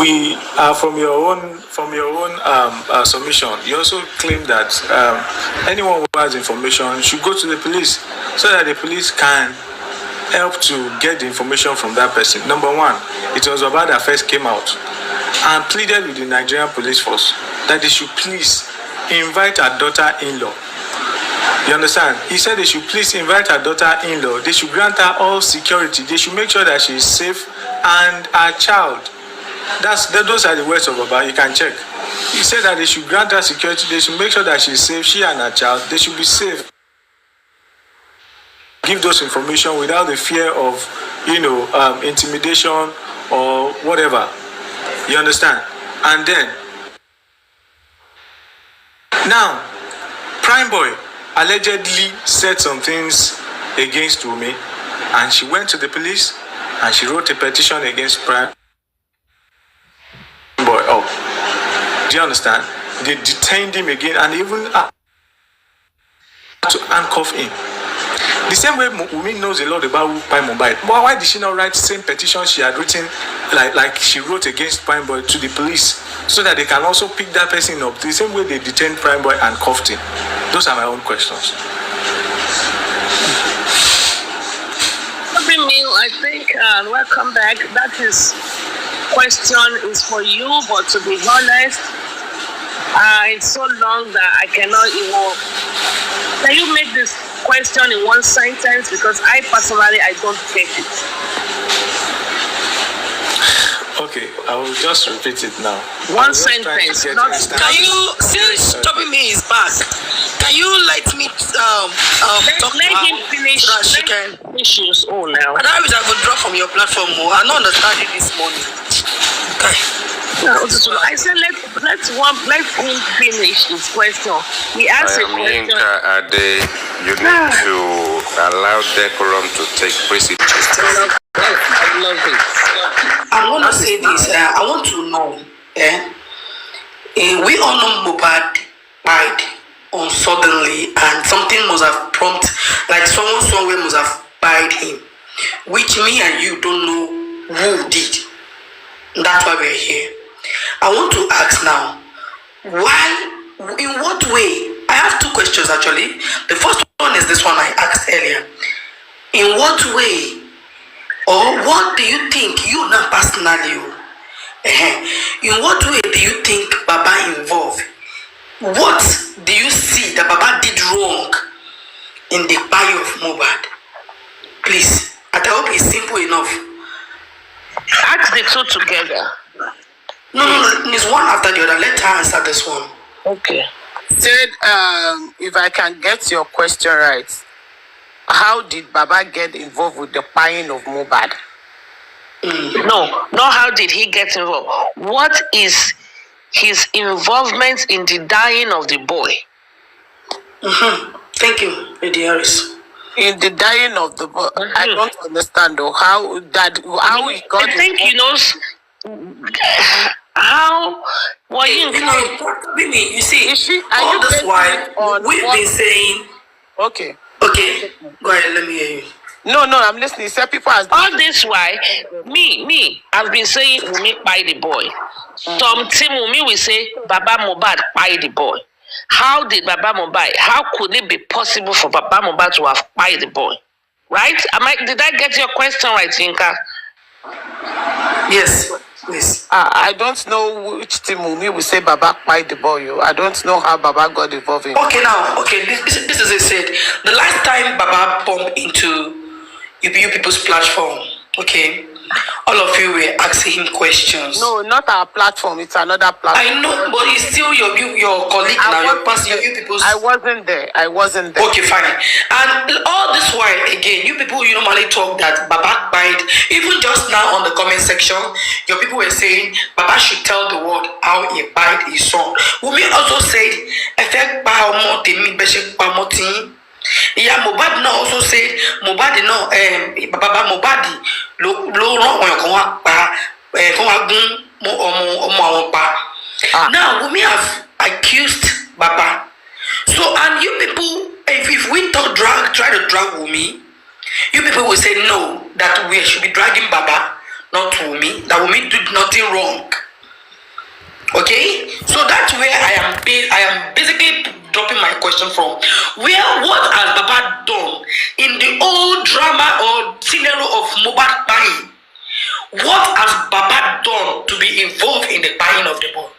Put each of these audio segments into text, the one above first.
we from your own submission, you also claim that anyone who has information should go to the police so that the police can help to get the information from that person. Number one, it was Mohbad that first came out and pleaded with the Nigerian police force that they should please invite her daughter-in-law. You understand? He said they should please invite her daughter-in-law. They should grant her all security. They should make sure that she is safe and her child. Those are the words of Baba. You can check. He said that they should grant her security. They should make sure that she is safe. She and her child. They should be safe. Give those information without the fear of, intimidation or whatever. You understand? And then, now, Prime Boy allegedly said some things against Wunmi, and she went to the police and she wrote a petition against Prime Boy. Oh, do you understand? They detained him again and even to handcuff him. The same way Wunmi knows a lot about Mohbad. But why did she not write the same petition she had written, like she wrote against Prime Boy, to the police, so that they can also pick that person up the same way they detained Prime Boy and cuffed him? Those are my own questions. I think, welcome back. That question is for you, but to be honest, it's so long that I cannot even. Can you make this question in one sentence? Because I personally, I don't get it. Okay, I will just repeat it now. One sentence. Can you, since stopping me is back, can you let me talk let him finish. So that she can issues all now. And I wish I could drop from your platform more. I don't understand it this morning. Okay. No, I said let him finish his question. He asked a question. You need to allow decorum to take precedence. I love it. I want to say this. I want to know. We all know Mohbad died suddenly, and something must have prompted, like someone somewhere must have died him, which me and you don't know who did. That's why we're here. I want to ask now, why, in what way? I have two questions actually. The first one is this one I asked earlier. In what way, or what do you think, you now personally, in what way do you think Baba involved? What do you see that Baba did wrong in the bio of Mohbad? Please, I hope it's simple enough. Ask the two together. No, it's one after the other. Let her answer this one. Okay. Said, if I can get your question right, how did Baba get involved with the buying of Mohbad? No, not how did he get involved. What is his involvement in the dying of the boy? Thank you, Lady Harris. In the dying of the boy, I don't understand though how he got. I think he knows how. Well, you see, all this while we've been saying. Okay. Okay, go ahead. Let me hear you. No, I'm listening. He said people as all this why me, I've been saying Wunmi buy the boy. Some team Wunmi will say Baba Mohbad buy the boy. How did Baba Mohbad? How could it be possible for Baba Mohbad to have buy the boy? Right? Did I get your question right, Yinka? Yes. Please. I don't know which team Wunmi will say Baba buy the boy. I don't know how Baba got involved in. Okay, this is it said. The last time Baba bumped into you people's platform, okay, all of you were asking him questions. No, not our platform. It's another platform. I know, but it's still your colleague now. You people's. I wasn't there. Okay, fine. And all this while, again, you people, you normally talk that Baba died. Even just now on the comment section, your people were saying Baba should tell the world how he died his son. Wunmi also said, yeah, Mohbad now also said Mohbad no Baba Mohbad lo ran now Wunmi have accused Baba. So and you people, if we try to drag Wunmi, you people will say no, that we should be dragging Baba, not Wunmi, that Wunmi did nothing wrong. Okay, so that's where I am basically dropping my question from. What has Baba done in the old drama or scenario of Mohbad buying? What has Baba done to be involved in the buying of the boy?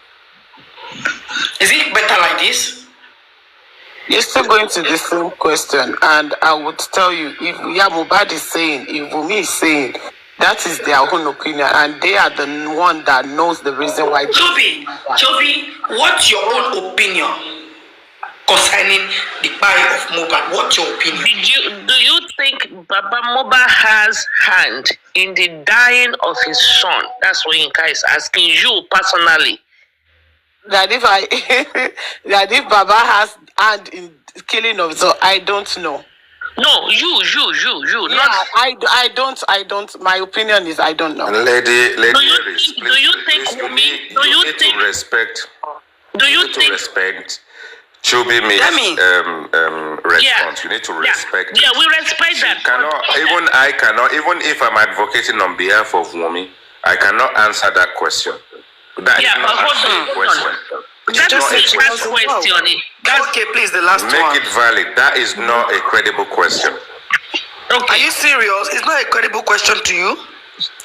Is it better like this? You're still going to the same question, and I would tell you, if Mohbad is saying, if Wunmi is saying, that is their own opinion, and they are the one that knows the reason why. Chobi, what's your own opinion concerning the buy of Mohbad? What's your opinion? Do you think Baba Mohbad has hand in the dying of his son? That's what Yinka is asking you personally. That if Baba has hand in killing of, so I don't know. No, you. Yeah, not. I don't. My opinion is I don't know. Lady, do you think Wunmi? Do you think to respect? Do you think respect? Chubi means response. Yeah. You need to respect. Yeah, we respect that. I cannot. Even if I'm advocating on behalf of Wunmi, I cannot answer that question. That is not a question. That is a question. Okay, please, the last one. Make it valid. That is not a credible question. Okay. Are you serious? It's not a credible question to you?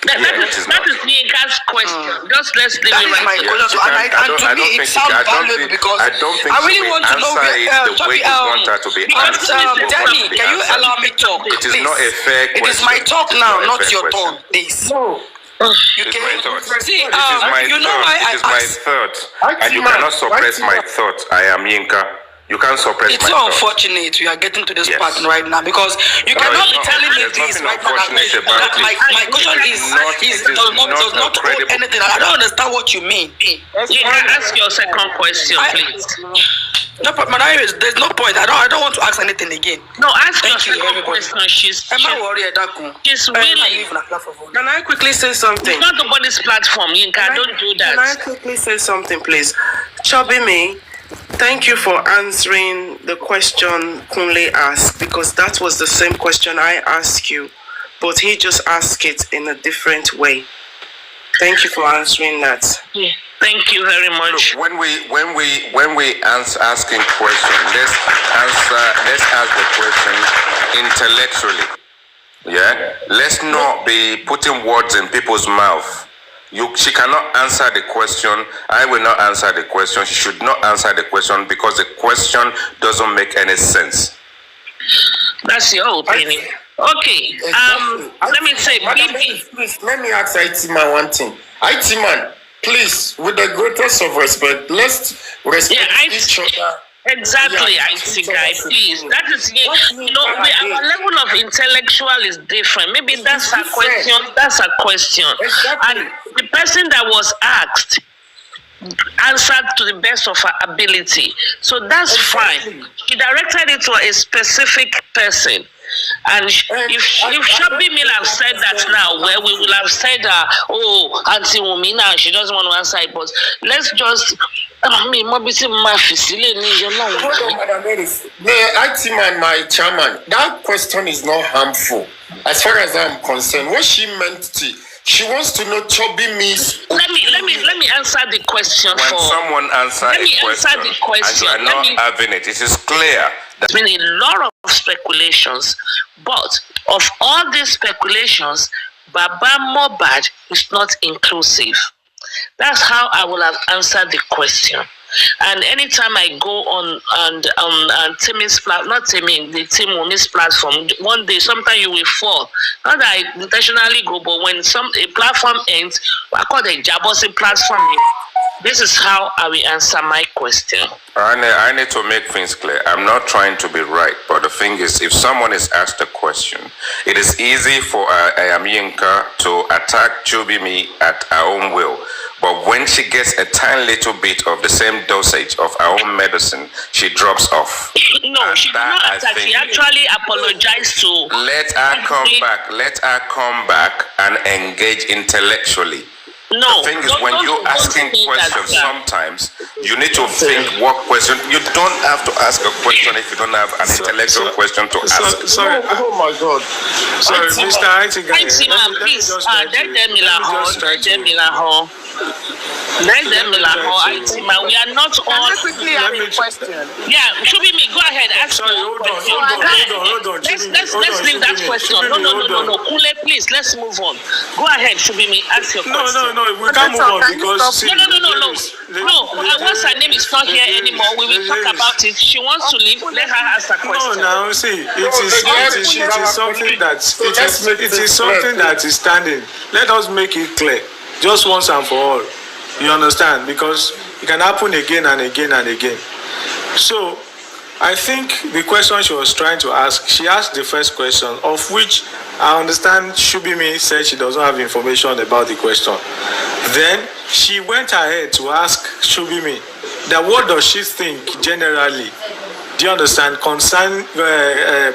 That is Yinka's question. Just let's leave that it right. My question. And to me, it sounds valuable because I really want to know the way you want her to be answered. Danny, can you allow me to talk? It is not a fair question. It is my talk now, not your turn, please. No. You it's can my thought. see. It is my thought. It is my thought, and you cannot suppress my thought. I am Yinka. You can't suppress my thought. It's so unfortunate we are getting to this part right now because you cannot be telling me this right now. My question does not hold anything. I don't understand what you mean. You can ask your second question, please. No, but there's no point. I don't want to ask anything again. No, ask your second question. She's willing. Can I quickly say something? It's not nobody's platform, Yinka. Don't do that. Can I quickly say something, please? Chobimi, thank you for answering the question Kunle asked, because that was the same question I asked you, but he just asked it in a different way. Thank you for answering that. Yeah. Thank you very much. Look, when we asking question, let's ask the question intellectually. Yeah, let's not be putting words in people's mouth. She cannot answer the question. I will not answer the question. She should not answer the question because the question doesn't make any sense. That's your opinion. Okay. Let me say, please, let me ask IT-Man one thing. IT-Man, please, with the greatest of respect, let's respect each other. Exactly, I see, guy. Please, that is our level of intellectual is different. Maybe that's a question. That's a question, and the person that was asked answered to the best of her ability. So that's fine. She directed it to a specific person. And if Shopping Mill have said that now, well, we will have said, Auntie Wunmi now, she doesn't want to answer it, but let's just, The IT-Man, my chairman, that question is not harmful. As far as I'm concerned, what she meant to, she wants to know Chobi means. Let me answer the question. When someone answers the question, and you are not having it, it is clear. There's been a lot of speculations, but of all these speculations, Baba Mohbad is not inclusive. That's how I will have answered the question. And anytime I go on Timmy's platform, not Timmy, the Team Wunmi's platform, one day, sometime you will fall. Not that I intentionally go, but when a platform ends, I call the Jabosi platform. This is how I will answer my question. I need to make things clear. I'm not trying to be right, but the thing is, if someone is asked a question, it is easy for Yinka to attack Chubimi at her own will. But when she gets a tiny little bit of the same dosage of her own medicine, she drops off. No, she did not attack. She actually apologized to. Let her come back. Let her come back and engage intellectually. No. The thing is, when you're asking questions, sometimes you need to think what question. You don't have to ask a question if you don't have an intellectual question to ask. Sorry. Oh my God. Sorry, Mr. Please, Let them we are not all. Can I quickly ask a question? Yeah, Shubi me, go ahead. Ask Sorry, your hold on, question. hold on. Let's leave that question. No. Kule, please, let's move on. Go ahead, Shubi me, ask your question. No, we can't move on because... No, once her name is not here anymore, we will talk about it. She wants to leave, let her ask her question. No, now, see, it is something that is standing. Let us make it clear, just once and for all. You understand? Because it can happen again and again and again. So, I think the question she was trying to ask, she asked the first question, of which I understand Shubimi said she doesn't have information about the question. Then she went ahead to ask Shubimi that what does she think generally, do you understand,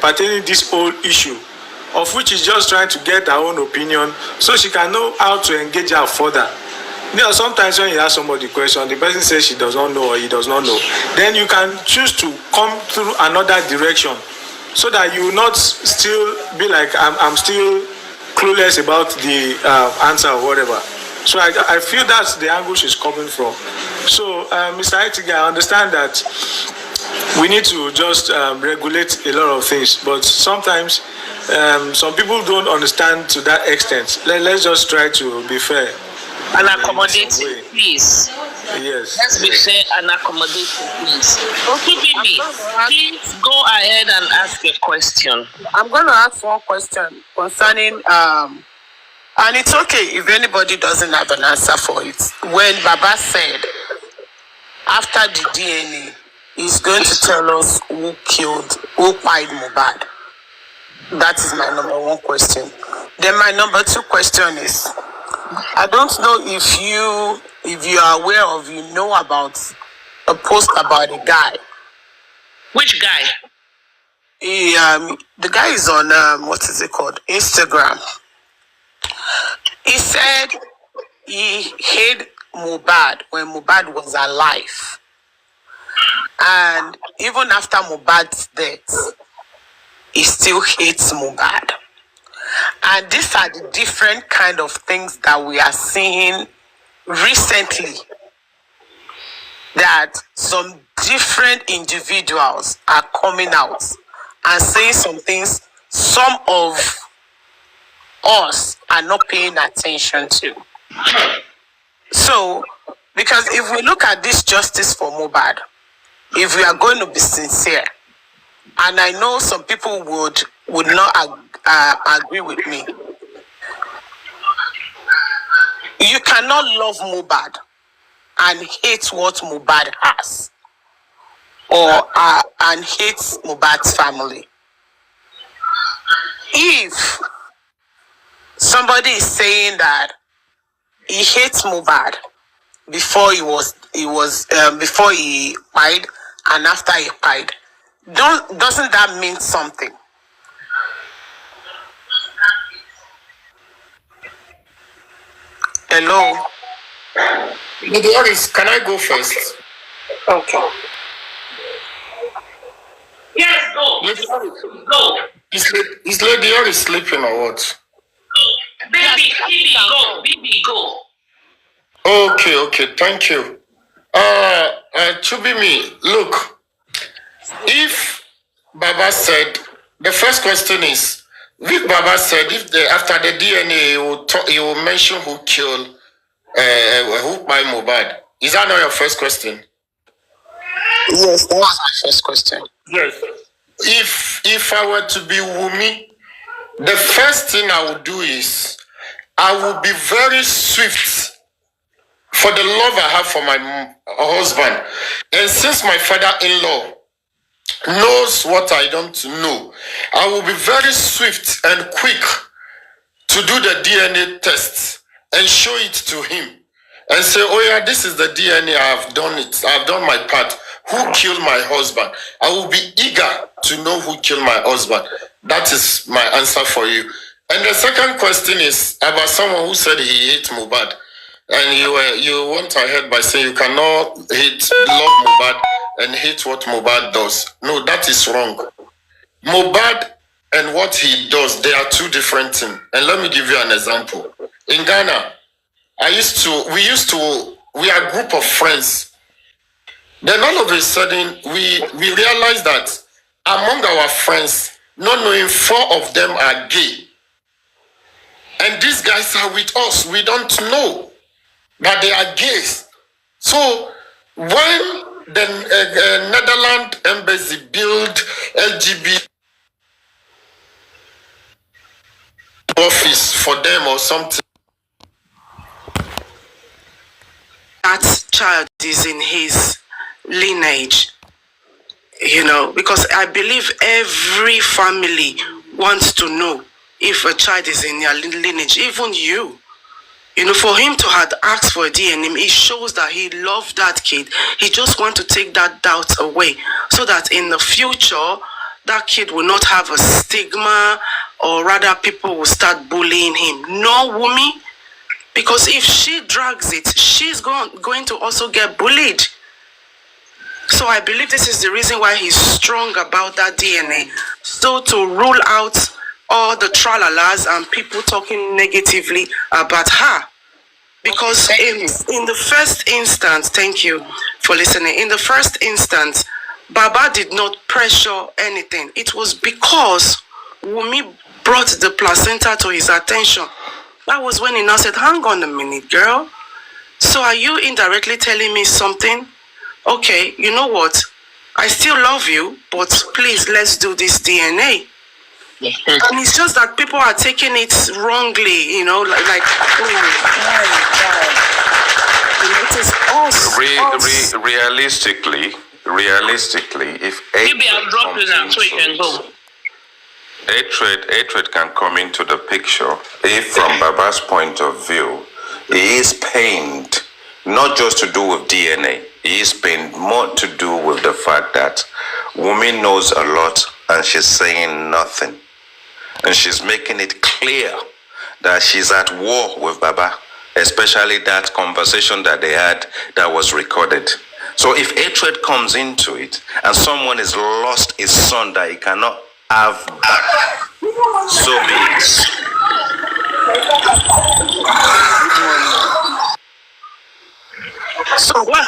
pertaining this whole issue, of which she's just trying to get her own opinion so she can know how to engage her further. You know, sometimes when you ask somebody a question, the person says she does not know or he does not know. Then you can choose to come through another direction so that you will not still be like, I'm still clueless about the answer or whatever. So I feel that's the angle she's coming from. So, Mr. Aitige, I understand that we need to just regulate a lot of things, but sometimes some people don't understand to that extent. Let's just try to be fair. And accommodating, please. Yes. Let's be fair and accommodating, please. Okay, baby, please go ahead and ask a question. I'm going to ask one question concerning, and it's okay if anybody doesn't have an answer for it. When Baba said, after the DNA, he's going to tell us who pied Mohbad. That is my number one question. Then my number two question is, I don't know if you are aware of, you know about a post about a guy. Which guy? The guy is on what is it called? Instagram. He said he hated Mohbad when Mohbad was alive, and even after Mohbad's death, he still hates Mohbad. And these are the different kind of things that we are seeing recently, that some different individuals are coming out and saying some things some of us are not paying attention to. So, because if we look at this justice for Mohbad, if we are going to be sincere, and I know some people would not agree with me, you cannot love Mohbad and hate what Mohbad has, or and hate Mohbad's family. If somebody is saying that he hates Mohbad before before he died and after he died, doesn't that mean something? Hello? Lady Harris, can I go first? Okay. Yes, go. Lady Harris. Go. Is Lady Harris sleeping or what? Baby, go. Baby, go. Okay, thank you. Chubimi, look, if Baba said, the first question is, if Baba said, after the DNA, he will mention who killed, who by Mohbad. Is that not your first question? Yes, that was my first question. Yes. If I were to be Wunmi, the first thing I would do is, I will be very swift for the love I have for my husband. And since my father-in-law knows what I don't know, I will be very swift and quick to do the DNA test and show it to him and say, oh yeah, this is the DNA, I've done it, I've done my part. Who killed my husband? I will be eager to know who killed my husband. That is my answer for you. And the second question is about someone who said he hates Mohbad. And you went ahead by saying you cannot love Mohbad and hate what Mohbad does. No, that is wrong. Mohbad and what he does, they are two different things. And let me give you an example. In Ghana, we are a group of friends. Then all of a sudden, we realized that among our friends, not knowing 4 of them are gay. And these guys are with us. We don't know that they are gays. So when the Netherlands embassy built LGBT office for them or something, that child is in his lineage, because I believe every family wants to know if a child is in their lineage, even you. For him to have asked for a DNA, it shows that he loved that kid. He just wants to take that doubt away so that in the future, that kid will not have a stigma, or rather people will start bullying him. No, Wunmi, because if she drags it, she's going to also get bullied. So I believe this is the reason why he's strong about that DNA. So to rule out all the tralalas and people talking negatively about her. Because in the first instance, thank you for listening. In the first instance, Baba did not pressure anything. It was because Wunmi brought the placenta to his attention. That was when he now said, hang on a minute, girl. So are you indirectly telling me something? Okay, you know what? I still love you, but please, let's do this DNA. And it's just that people are taking it wrongly, like oh my God. Realistically, if hatred can come into the picture, if from Baba's point of view, he is pained, not just to do with DNA, he is pained more to do with the fact that Wunmi knows a lot and she's saying nothing. And she's making it clear that she's at war with Baba, especially that conversation that they had that was recorded. So if hatred comes into it and someone has lost his son that he cannot have back, so be it. So what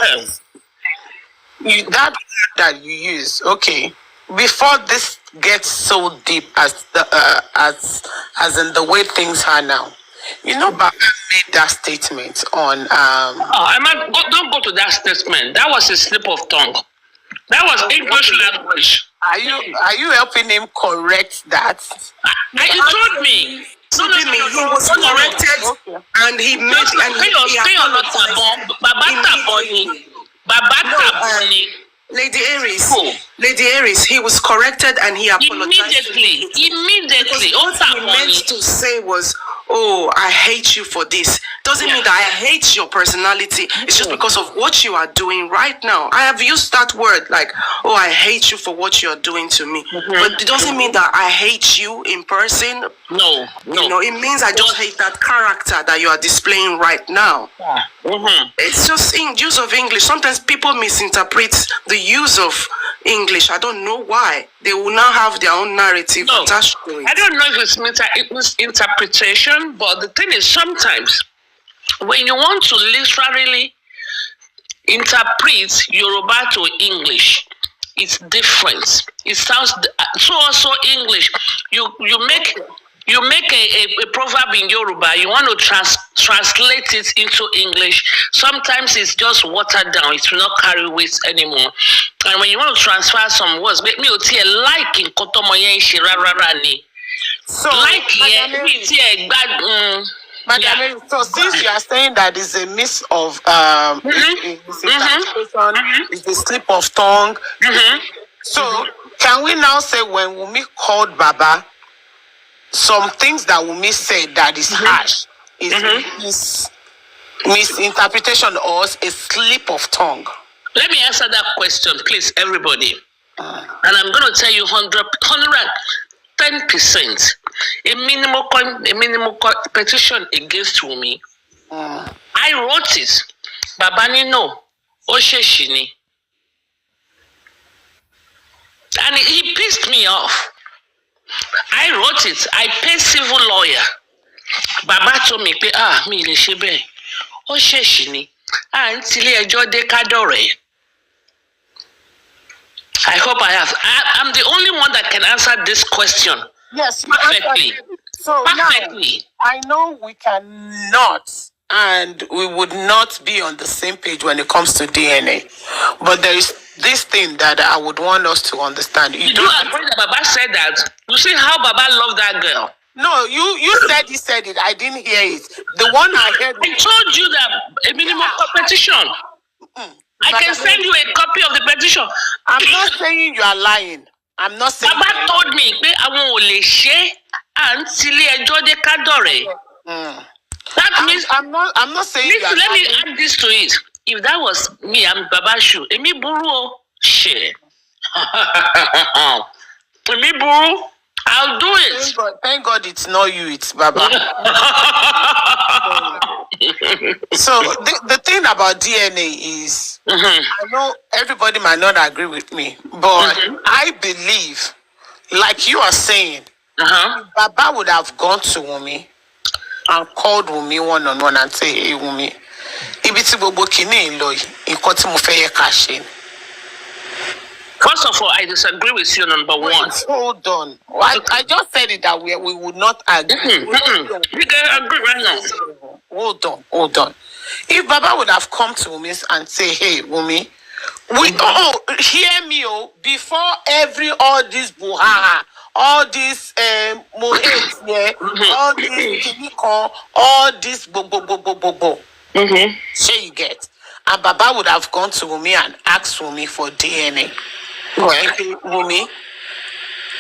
that you use, okay, before this gets so deep as in the way things are now, Baba made that statement on don't go to that statement. That was a slip of tongue. That was English language. Are you helping him correct that? You told me. He was corrected, and he made Lady Aries, he was corrected and he apologized. Immediately. What he meant to say was, oh, I hate you for this. Doesn't mean that I hate your personality. It's just because of what you are doing right now. I have used that word like, oh, I hate you for what you're doing to me. But it doesn't mean that I hate you in person. No. It means I just hate that character that you are displaying right now. It's just in use of English. Sometimes people misinterpret the use of English. I don't know why. They will now have their own narrative attached to it. I don't know if it's misinterpretation, but the thing is, sometimes when you want to literally interpret Yoruba to English, it's different. It sounds so English. You make a proverb in Yoruba, you want to translate it into English. Sometimes it's just watered down. It will not carry weight anymore. And when you want to transfer some words, make me like in Kotomoye Shirarani. So, Madam, so since you are saying that it's a miss of misinterpretation, it's a slip of tongue. So can we now say when Wunmi called Baba, some things that Wunmi said that is harsh is misinterpretation or a slip of tongue? Let me answer that question, please, everybody. And I'm going to tell you 110%. A minimal petition against Wunmi. I wrote it. Babani no. Osheshini. And he pissed me off. I wrote it. I paid civil lawyer. Baba told me, me le shebe. ó ṣèṣì ni à ń tilé ẹjọ́ dé kádọ̀rẹ́. I hope I have. I'm the only one that can answer this question. Yes, perfectly. So perfectly. Now, I know we cannot, and we would not be on the same page when it comes to DNA. But there is this thing that I would want us to understand. Did you agree that Baba said that? You see how Baba loved that girl? No, you said he said it. I didn't hear it. The one I heard. I told you that a minimum petition. I can send you a copy of the petition. I'm not saying you are lying. I'm not saying. Baba told me pé àwọn ò lè ṣe àǹtílé ẹjọ́ dé kádọ̀rẹ́. That means I'm not saying. Listen, let me add this to it. If that was me, I'm Baba Shu. Èmi burú o. Shit. Èmi burú. I'll do it. Thank God it's not you, it's Baba. So the thing about DNA is, I know everybody might not agree with me, but I believe, like you are saying, Baba would have gone to Wunmi and called Wunmi one-on-one and say, hey Wunmi, ibi tí gbogbo kìíní lọ yìí, nǹkan tí mo fẹ́ yẹ ká ṣe. First of all, I disagree with you, number one. Hold on. I just said it that we would not agree. We can agree right now. Hold on. If Baba would have come to Wunmi and say, hey, Wunmi, hear me, before all this Wahàla, all this Mohbad, all this Kinikon, all this bo. Say you get. And Baba would have gone to Wunmi and asked Wunmi for DNA. Wunmi,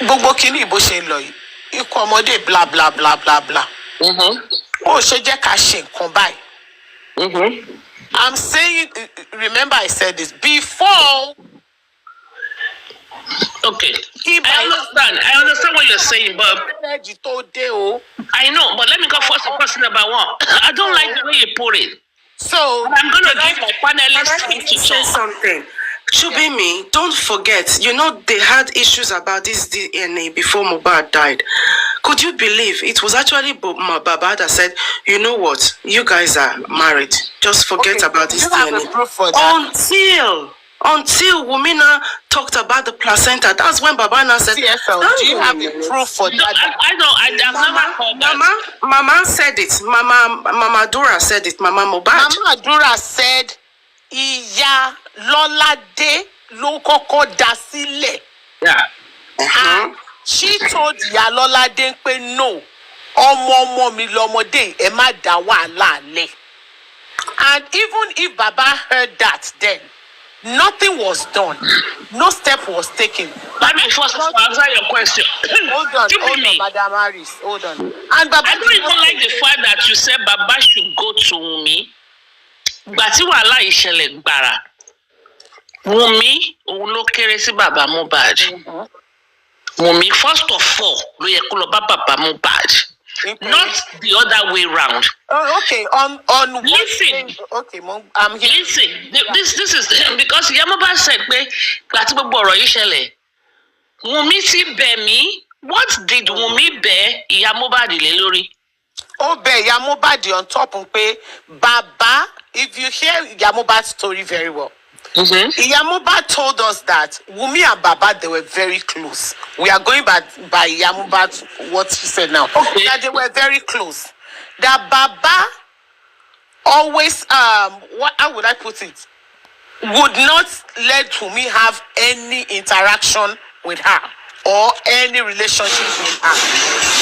gbogbo kini bó ṣe lọ yìí, ikú ọmọdé blah blah blah blah blah. Ó ṣe jẹ́ ká ṣe nǹkan báyìí. I'm saying, remember I said this before. Okay. I understand what you're saying, but I know, but let me go first to question number one. I don't like the way you put it. So I'm gonna give my panelists time to say talk. something. Chubimi, don't forget, they had issues about this DNA before Mohbad died. Could you believe it was actually Baba that said, you know what, you guys are married. Just forget about this DNA. Until Wunmi talked about the placenta, that's when Baba now said, do you have the proof for that? I know, I've never heard that. Mama said it. Mama Dura said it. Mama Mohbad. Mama Dura said, Iya Lolade ló kọ́kọ́ dá sílẹ̀. Yeah. And she told Iya Lolade pé no, ọmọ mi lọmọdé, ẹ má dá wàhálà lẹ̀. And even if Baba heard that then, nothing was done. No step was taken. Let me first answer your question. Hold on, Madam Harris. Hold on. And Baba, I don't even like the fact that you said Baba should go to Wunmi. But tí wàhálà ìṣẹ̀lẹ̀ gbàrà. Wunmi, òun ló kéré sí Baba Mohbad. Wunmi, first of all, ló yẹ kó lọ bá Baba Mohbad. Not the other way round. Oh, okay. On listen. Okay, I'm here. Listen. This is because Mohbad said pé gbàtí gbogbo ọ̀rọ̀ yìí ṣẹlẹ̀. Wunmi ti bẹ̀ mí. What did Wunmi bẹ̀ ìyá Mohbad lé lórí? Ó bẹ̀ ìyá Mohbad on top pé Baba, if you hear ìyá Mohbad's story very well. Ìyá Mohbad told us that Wunmi and Baba, they were very close. We are going by ìyá Mohbad, what she said now. Okay. That they were very close. That Baba always, how would I put it? Would not let Wunmi have any interaction with her or any relationship with her.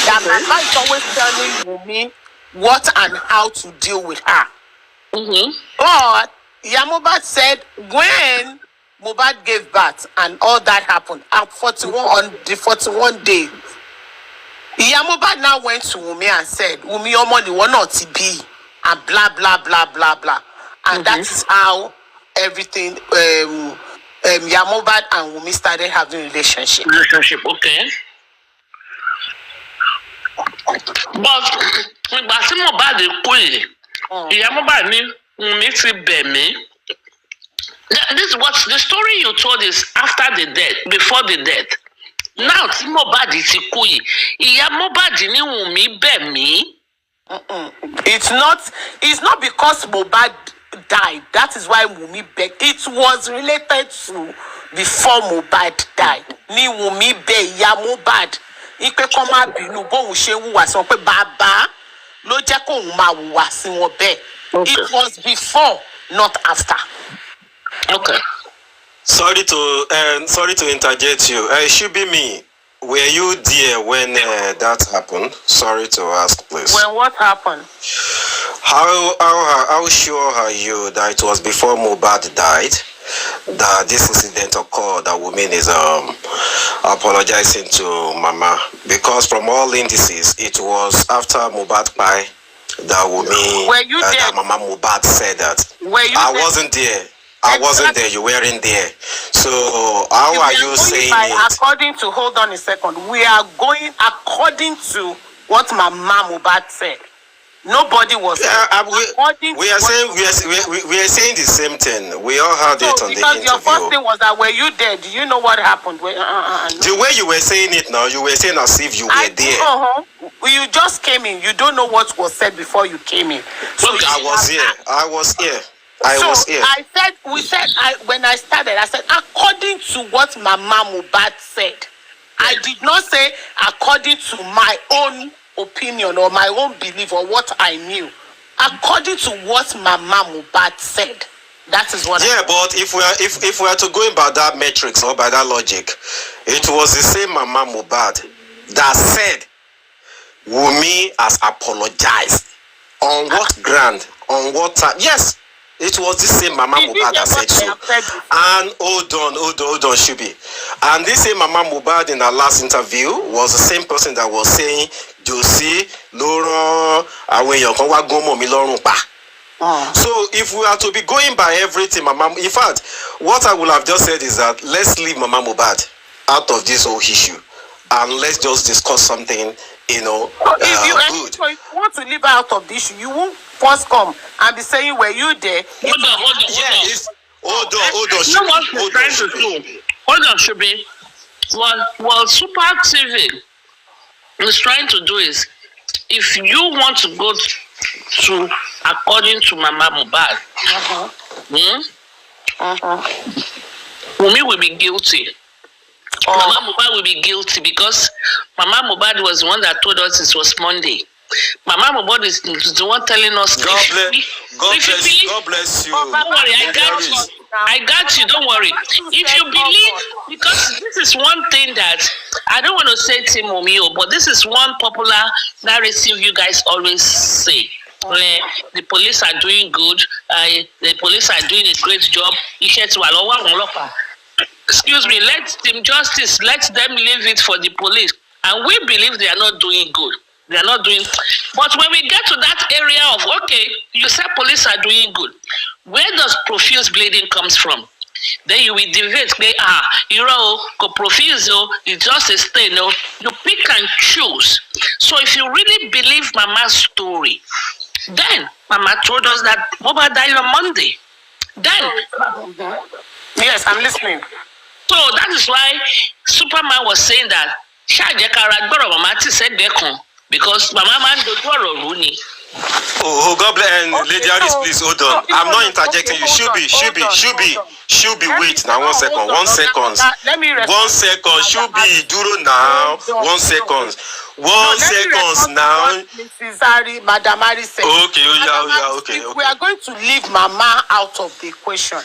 That Baba is always telling Wunmi what and how to deal with her. But Mohbad said when Mohbad gave birth and all that happened at 41 on the 41 days, Mohbad now went to Wunmi and said, Wunmi, ọmọ ni wọ́n náà ti bí, and blah blah blah blah blah, and that is how everything. Mohbad and Wunmi started having relationship. Okay. But ìgbà tí Mohbad kú yìí, ìyá Mohbad ní Wunmi ti bẹ̀ mí. This is what the story you told is after the death, before the death. Now tí Mohbad ti kú yìí, ìyá Mohbad ní Wunmi bẹ̀ mí It's not because Mohbad died. That is why Wunmi begged. It was related to before Mohbad died. Ni Wunmi beg ya Mohbad. Ipe kó má bínú bóun ṣe hùwà sí wọn pé bàbá ló jẹ́ kóun máa hùwà sí wọn bẹ́ẹ̀. It was before, not after. Okay. Sorry to interject you. It should be me. Were you there when that happened? Sorry to ask, please. When what happened? How sure are you that it was before Mohbad died that this incident occurred? That woman is apologizing to Mama, because from all indices, it was after Mohbad died that woman that Mama Mohbad said that. I wasn't there. I wasn't there. You weren't there. So how are you saying it? According to, hold on a second. We are going according to what Mama Mohbad said. Nobody was. We are saying the same thing. We all heard it on the interview. Because your first thing was that, were you there? Do you know what happened? No. The way you were saying it now, you were saying as if you were there. You just came in. You don't know what was said before you came in. So I was here. I was here. When I started, I said, according to what Mama Mohbad said. I did not say according to my own opinion or my own belief or what I knew. According to what Mama Mohbad said. That is what but if we are to go by that metrics or by that logic, it was the same Mama Mohbad that said Wunmi has apologized. On what ground? On what time? Yes. It was the same Mama Mohbad that said so. And hold on, Shubi. And this same Mama Mohbad in her last interview was the same person that was saying, Josie, Laurent, So if we are to be going by everything, Mama, in fact, what I would have just said is that let's leave Mama Mohbad out of this whole issue. And let's just discuss something, if you want to leave out of this issue, you won't first come and be saying, were you there? Hold on, Shubi. What Super TV is trying to do is, if you want to go to according to Mama Mohbad, Wunmi will be guilty. Mama Mohbad will be guilty because Mama Mohbad was the one that told us it was Monday. Mama Mohbad is the one telling us. God bless you. Don't worry, I got you. Don't worry. If you believe, because this is one thing that I don't want to say Team Omio, but this is one popular narrative you guys always say. The police are doing good. The police are doing a great job. Excuse me, let them justice, let them leave it for the police. And we believe they are not doing good. They are not doing. But when we get to that area of, okay, you said police are doing good. Where does profuse bleeding comes from? Then you will debate, profuse, it's just a stain. You pick and choose. So if you really believe Mama's story, then Mama told us that Mohbad died on Monday. Then. Yes, I'm listening. So that is why Superman was saying that because Mama man do. Oh, God bless. And Lady Alice, please hold on. I'm not interjecting you. Should be. Wait now. 1 second. 1 second. Let me 1 second. Should be duro now. 1 second. 1 second now. Mrs. Ari, Madam Ari said. Okay. We are going to leave Mama out of the equation,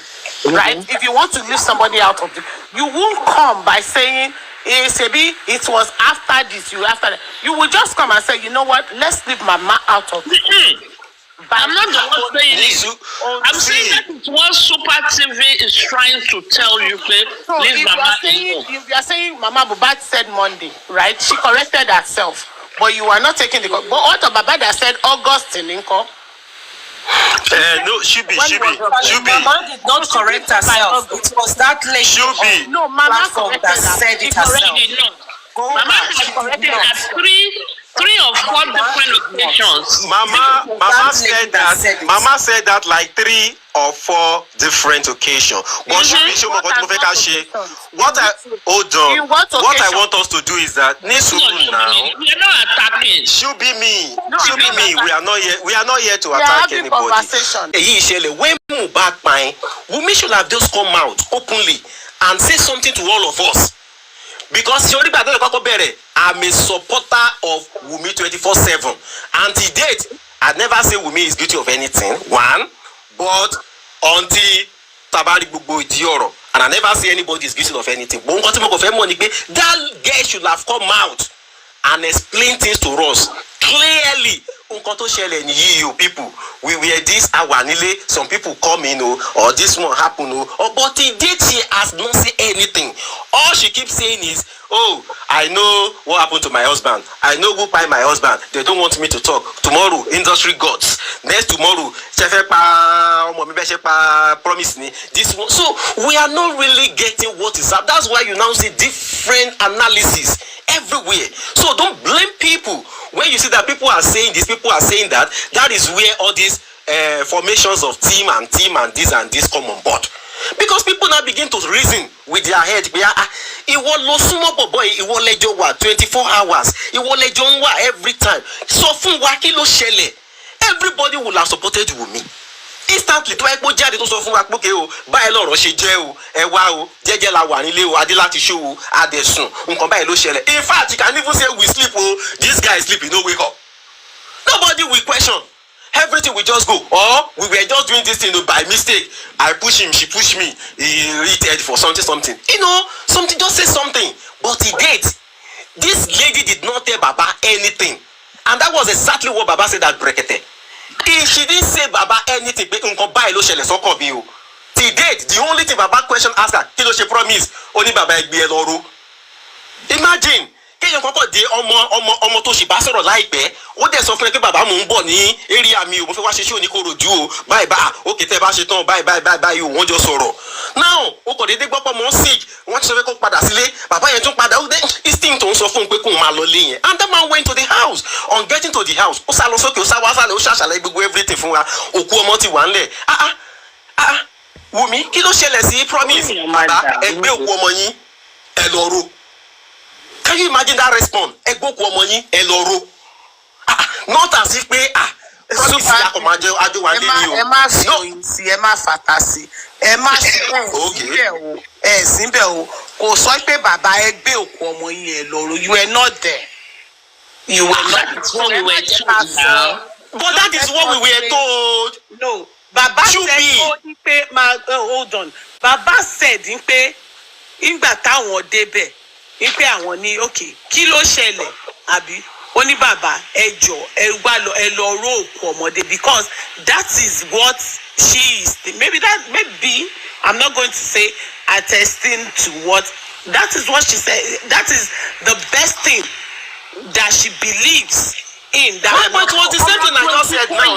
right? If you want to leave somebody out of the, you won't come by saying, it was after this, after that. You will just come and say, you know what? Let's leave Mama out of it. I'm not the one saying it. I'm saying that it's what Super TV is trying to tell you. So leave Mama if you are saying Mama Mohbad said Monday, right? She corrected herself, but you are not taking the. But what Baba that said August in Inko? No, should be. Mama did not correct herself. It was that lady. No, Mama that said it herself. Mama has corrected at 3 or 4 different occasions. Mama said that. Mama said that like 3 or 4 different occasions. But what I hold on. What I want us to do is that now. We are not attacking. Should be me. Should be me. We are not here. We are not here to attack anybody. When Mohbad fine, Wunmi should have just come out openly and say something to all of us. Because I'm a supporter of Wunmi 24/7. And to date, I never say Wunmi is guilty of anything. One, but until Tabari Bubo Dioro, and I never say anybody is guilty of anything. But that girl should have come out and explain things to us clearly. People, we were this awanile, some people come in, or this one happen, but till date she has not said anything. All she keeps saying is, oh, I know what happened to my husband. I know who by my husband. They don't want me to talk. Tomorrow, industry gods. Next tomorrow, promise me this one. So we are not really getting what is up. That's why you now see different analysis everywhere. So don't blame people. When you see that people are saying this, people are saying that, that is where all these formations of team and this come on board. Because people now begin to reason with their head. It was 24 hours. It was every time. So everybody will have supported Wunmi. Instantly, to ẹgbẹ́ jáde tó sọ fún wa pé o báyìí lọ́rọ̀ ṣe jẹ́ o ẹ wá o jẹ́jẹ́ la wà nílé o adé láti ṣó o adẹ̀sùn nǹkan báyìí ló ṣẹlẹ̀. In fact, you can even say we sleep o this guy sleep he no wake up. Nobody will question. Everything will just go. Or we were just doing this thing by mistake. I push him, she push me. He read for something. Something just say something. But he did. This lady did not tell Baba anything, and that was exactly what Baba said at Brekete. If she didn't say Baba anything, till date, the only thing Baba question asked her, kí ló ṣe promise, only Baba ẹgbẹ́ lọ́rọ̀. Imagine, kéèyàn kọ́kọ́ dé ọmọ tó ṣì bá sọ̀rọ̀ láìpẹ́, ó dẹ̀ sọ fún ẹ pé bàbá mò ń bọ̀ ní area mi o, mo fẹ́ wá ṣe ṣé oníkòròdú o, báyìí okay tẹ́ bá ṣe tán, báyìí o, wọ́n jọ sọ̀rọ̀. Now, ó kàn déédéé gbọ́ pọ̀ mọ́ sick, wọ́n ti sọ pé kó padà sílé, bàbá yẹn tún padà, ó dé instinct tó ń sọ fún un pé kó máa lọ lé yẹn. And the man went to the house. On getting to the house, ó sá lọ sókè, ó sá wá sálẹ̀, ó ṣàṣàlẹ̀ gbogbo everything fún wa, òkú ọmọ ti wà ńlẹ̀. Wunmi, kí ló ṣẹlẹ̀ sí promise? Bàbá ẹgbẹ́ òkú ọmọ yín ẹ lọ ro. Can you imagine that response? Ẹgbẹ́ òkú ọmọ yín ẹ lọ ro. Not as if pé promise yà kọ̀ máa jẹ́ àjọwà lé ní o. Ẹ má sọyìn sí, ẹ má fàtà sí, ẹ má síbẹ̀ o, ẹ síbẹ̀ o. Kò sọ pé bàbá ẹgbẹ́ òkú ọmọ yín ẹ lọ ro. You were not there. You were not. That's what we were told now. But that is what we were told. No. Baba said, hold on. Baba said, ìgbà táwọn débẹ̀, pé àwọn ní okay, kí ló ṣẹlẹ̀? Àbí ó ní bàbá ẹ jọ̀ọ́ ẹ lọ ró òkú ọmọdé, because that is what she is. Maybe I'm not going to say attesting to what, that is what she said. That is the best thing that she believes in. That but it was the same thing I just said now.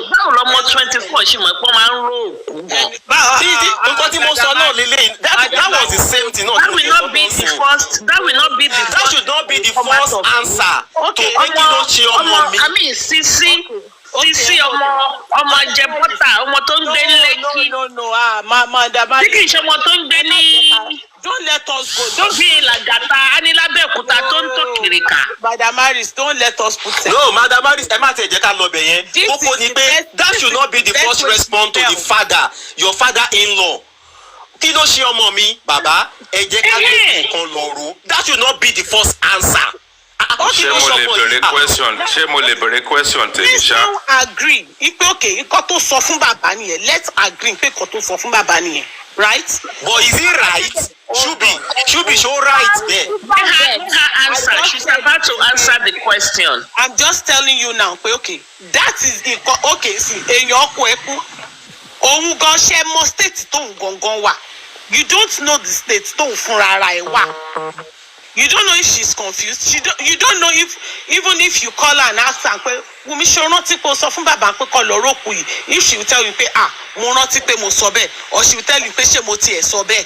Báwo lọmọ 24 ṣì mọ̀ pé máa ń ró òkú bọ̀? Nǹkan tí mo sọ náà lélẹ̀, that was the same thing. That will not be the first. That should not be the first answer. Okay, kí ló ṣe ọmọ mi? I mean, Sisi ọmọ jẹ bọ́tà, ọmọ tó ń gbé ní Lẹ́kì. Tí kì í ṣe ọmọ tó ń gbé ní. Don't let us go. Don't be Lagata, Anilábẹ́òkúta tó ń tó Kìrìkà. Madam Harris, don't let us put it. No, Madam Harris, ẹ má tẹ̀ jẹ́ ká lọ bẹ̀ yẹn. Kókó ni pé that should not be the first response to the father, your father-in-law. Kí ló ṣe ọmọ mi, bàbá? Ẹ jẹ́ ká gbé nǹkan lọ ro. That should not be the first answer. Ṣé mo lè bẹ̀rẹ̀ question tèmi ṣá? Let's agree. Ipe okay, nǹkan tó sọ fún bàbá nìyẹn. Let's agree pé nǹkan tó sọ fún bàbá nìyẹn. Right? But is it right? Should be so right there. Her answer. She's about to answer the question. I'm just telling you now. Okay, that is it. Okay, see, èèyàn ọkọ ẹ kú. Òun gan ṣe mọ state tó ń gangan wà. You don't know the state tó ń fúnra ara ẹ̀ wà. You don't know if she's confused. You don't know even if you call her and ask her pé Wunmi ṣe rántí pé o sọ fún bàbá pé kó lọ rókù yìí. If she will tell you pé mo rántí pé mo sọ bẹ́ẹ̀, or she will tell you pé ṣé mo tiẹ̀ sọ bẹ́ẹ̀.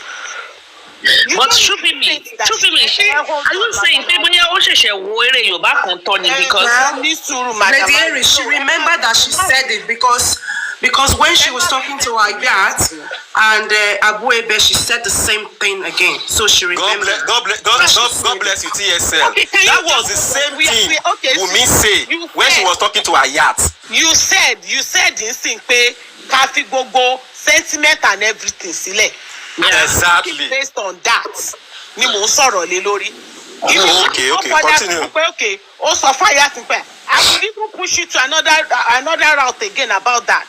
But Chubi me, are you saying people here because Lady Harry, she remembered that she said it because when she was talking to her yacht and Abu Ebe, she said the same thing again. So she remembered. God bless you, TSL. Okay, that was the same thing Wunmi said when she was talking to her yacht. You said in sync pé ká fi gbogbo sentiment and everything sílẹ̀. Exactly. Based on that, ni mo sọ̀rọ̀ lé lórí. Okay, continue. Okay, ó sọ fún àyà sí pé I will even push you to another route again about that.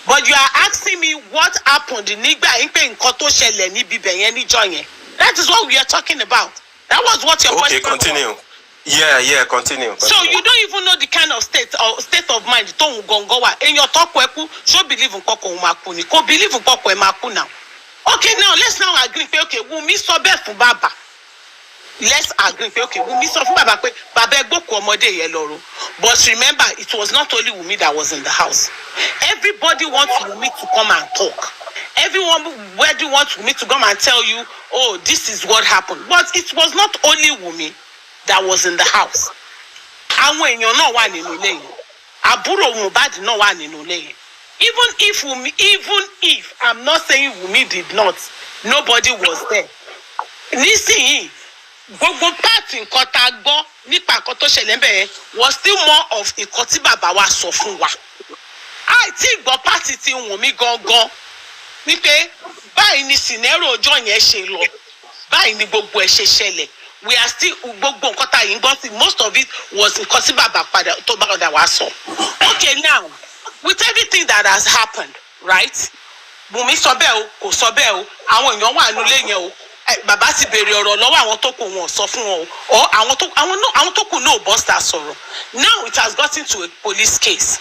But you are asking me what happened nígbà yín pé nǹkan tó ṣẹlẹ̀ níbi ibẹ̀ yẹn níjọ́ yẹn. That is what we are talking about. That was what your question was. Okay, continue. Yeah, continue. So you don't even know the kind of state of mind tó ń gangan wà. Èèyàn tọ́kọ ẹ kú, ṣó believe nǹkan kan máa kú ni? Kò believe nǹkan kan ẹ máa kú now. Okay, now let's now agree pé okay, Wunmi sọ bẹ́ẹ̀ fún bàbá. Let's agree pé okay, Wunmi sọ fún bàbá pé bàbá ẹ gbókùú ọmọdé yẹn lọ́rùn. But remember, it was not only Wunmi that was in the house. Everybody wants Wunmi to come and talk. Everybody wants Wunmi to come and tell you, oh, this is what happened. But it was not only Wunmi that was in the house. Àwọn èèyàn náà wà nínú ilé yẹn. Àbúrò Mohbad náà wà nínú ilé yẹn. Even if I'm not saying Wunmi did not, nobody was there. Nísìnyí, gbogbo pàtì nǹkan tá a gbọ́ nípa nǹkan tó ṣẹlẹ̀ ńbẹ̀ yẹn was still more of nǹkan tí bàbá wa sọ fún wa. Àìtí ìgbọ́ pàtì ti Wunmi gangan ní pé báyìí ni scenario ọjọ́ yẹn ṣe lọ, báyìí ni gbogbo ẹ̀ ṣe ṣẹlẹ̀. We are still gbogbo nǹkan tá a yín gbọ́ sí, most of it was nǹkan tí bàbá tó padà wá sọ. Okay, now, with everything that has happened, right? Wunmi sọ bẹ́ẹ̀ o, kò sọ bẹ́ẹ̀ o, àwọn èèyàn wà nílé yẹn o. Bàbá ti béèrè ọ̀rọ̀ lọ́wọ́ àwọn tó kù wọn sọ fún wọn o. Àwọn tó kù náà Bùrst sọ̀rọ̀. Now it has gotten to a police case.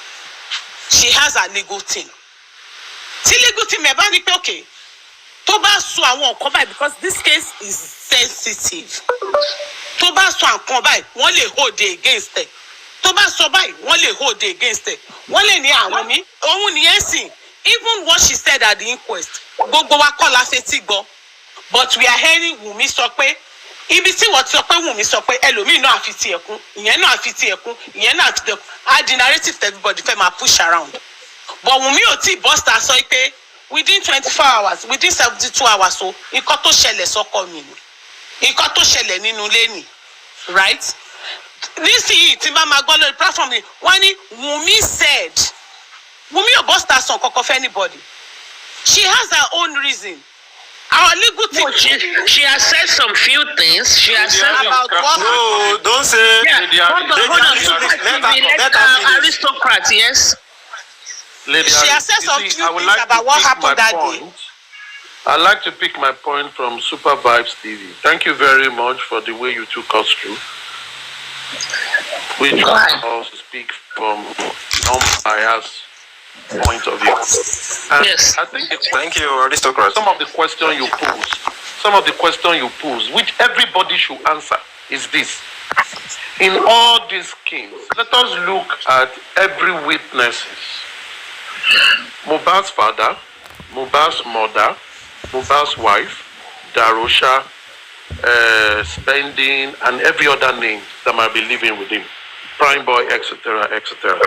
She has her legal team. Tí legal team ẹ̀ bá ní pé okay, tó bá sọ àwọn nǹkan báyìí because this case is sensitive. Tó bá sọ nǹkan báyìí, wọ́n lè hold it against it. Tó bá sọ báyìí, wọ́n lè hold it against it. Wọ́n lè ní àwọn ní òun nìyẹn sìn. Even what she said at the inquest, gbogbo wa kọ́ la fetí gbọ́. But we are hearing Wunmi sọ pé ibi tí wọ́n ti sọ pé Wunmi sọ pé ẹlòmíì náà àfi ti ẹ̀kún, ìyẹn náà àfi ti ẹ̀kún, ìyẹn náà àti ẹ̀kún. The narrative that everybody fẹ́ máa push around. But Wunmi ò tí Bùrst sọ pé within 24 hours, within 72 hours o, nǹkan tó ṣẹlẹ̀ sọ́kọ mi ni. Nǹkan tó ṣẹlẹ̀ nínú ilé ni. Right? Nísìnyí tí bá máa gbọ́ lórí platform ni wọ́n ní Wunmi said Wunmi ò Bùrst sọ nǹkan kan for anybody. She has her own reason. Our legal team. She has said some few things. She has said about what. No, don't say. Yeah, hold on. Aristocrat, yes. Lady She has said some few things about what happened that day. I'd like to pick my point from Super Vibes TV. Thank you very much for the way you took us through. We try to also speak from non-biased point of view. And yes. I think it's thank you, Aristocrat. some of the questions you pose, which everybody should answer, is this. In all these schemes, let us look at every witnesses. Mohbad's father, Mohbad's mother, Mohbad's wife, Darosha, Spending, and every other name that might be living with him, Prime Boy, etc., etc.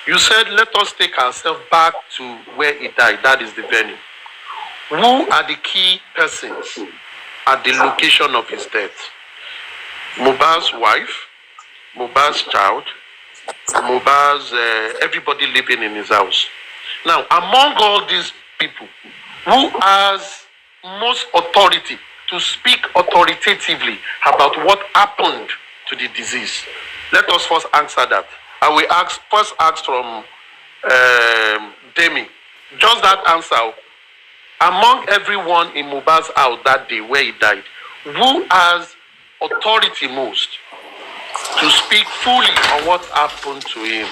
You said, let us take ourselves back to where he died. That is the venue. Who are the key persons at the location of his death? Mohbad's wife, Mohbad's child, Mohbad's everybody living in his house. Now, among all these people, who has most authority to speak authoritatively about what happened to the disease? Let us first answer that. I will first ask from Demi. Just that answer. Among everyone in Mohbad's house that day where he died, who has authority most to speak fully on what happened to him?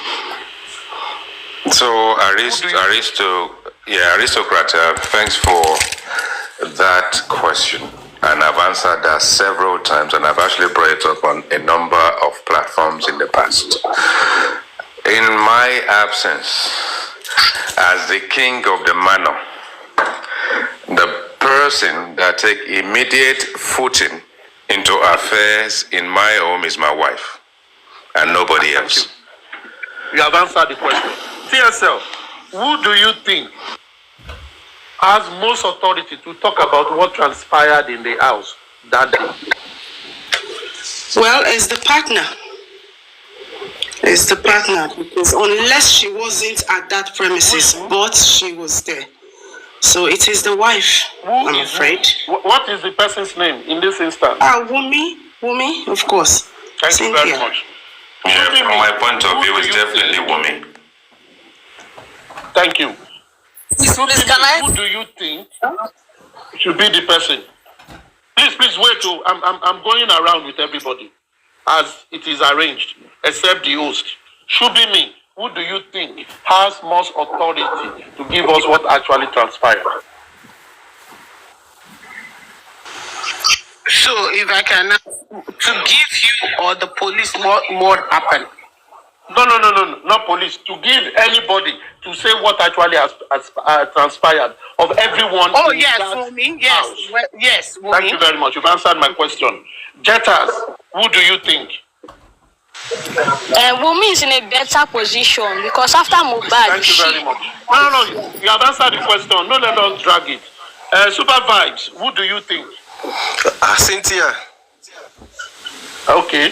So, Aristocrat, thanks for that question. And I've answered that several times, and I've actually brought it up on a number of platforms in the past. In my absence, as the king of the manor, the person that that take immediate footing into affairs in my home is my wife and nobody else. You have answered the question. TSL, who do you think has most authority to talk about what transpired in the house that day? Well, it's the partner. It's the partner, because unless she wasn't at that premises, but she was there. So it is the wife, I'm afraid. What is the person's name in this instance? Wunmi, of course. Thank you very much. Yeah, from my point of view, it's definitely Wunmi. Thank you. Can Who do you think should be the person? Please wait. I'm going around with everybody as it is arranged, except the host. Should be me. Who do you think has most authority to give us what actually transpired? So if I can, to give you or the police what happened? No, not police. To give anybody to say what actually has transpired of everyone. Oh yes, Wunmi. Yes, yes. Wunmi. Thank you very much. You've answered my question. Jettas, who do you think? Wunmi is in a better position because after Mohbad. Thank you very much. No. You have answered the question. No, let us drag it. Super Vibes, who do you think? Cynthia. Okay.